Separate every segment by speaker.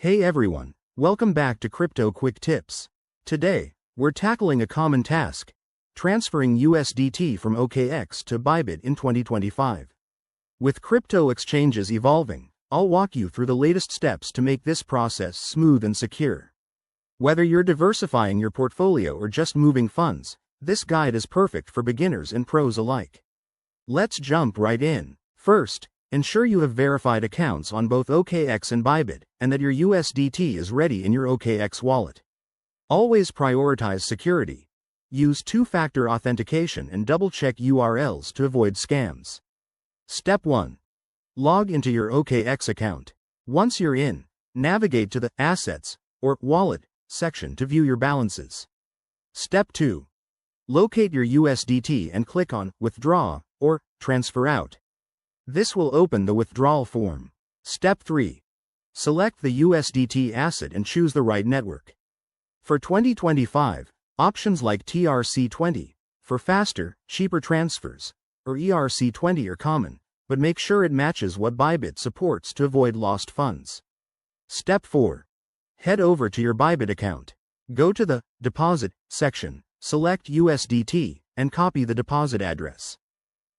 Speaker 1: Hey everyone, welcome back to Crypto Quick Tips. Today, we're tackling a common task: transferring USDT from OKX to Bybit in 2025. With crypto exchanges evolving, I'll walk you through the latest steps to make this process smooth and secure. Whether you're diversifying your portfolio or just moving funds, this guide is perfect for beginners and pros alike. Let's jump right in. First, ensure you have verified accounts on both OKX and Bybit, and that your USDT is ready in your OKX wallet. Always prioritize security. Use two-factor authentication and double-check URLs to avoid scams. Step 1. Log into your OKX account. Once you're in, navigate to the Assets or Wallet section to view your balances. Step 2. Locate your USDT and click on Withdraw or Transfer Out. This will open the withdrawal form. Step 3. Select the USDT asset and choose the right network. For 2025, options like TRC20 for faster, cheaper transfers, or ERC20 are common, but make sure it matches what Bybit supports to avoid lost funds. Step 4. Head over to your Bybit account. Go to the Deposit section, select USDT, and copy the deposit address.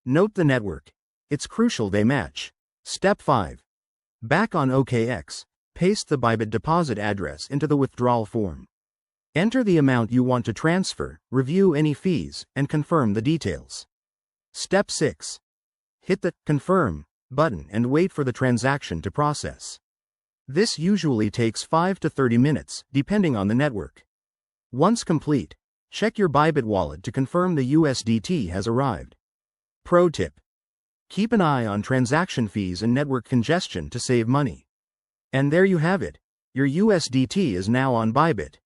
Speaker 1: Note the network. It's crucial they match. Step 5. Back on OKX, paste the Bybit deposit address into the withdrawal form. Enter the amount you want to transfer, review any fees, and confirm the details. Step 6. Hit the Confirm button and wait for the transaction to process. This usually takes 5 to 30 minutes, depending on the network. Once complete, check your Bybit wallet to confirm the USDT has arrived. Pro tip: keep an eye on transaction fees and network congestion to save money. And there you have it. Your USDT is now on Bybit.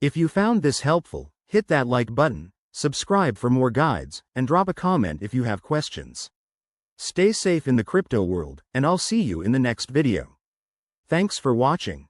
Speaker 1: If you found this helpful, hit that like button, subscribe for more guides, and drop a comment if you have questions. Stay safe in the crypto world, and I'll see you in the next video. Thanks for watching.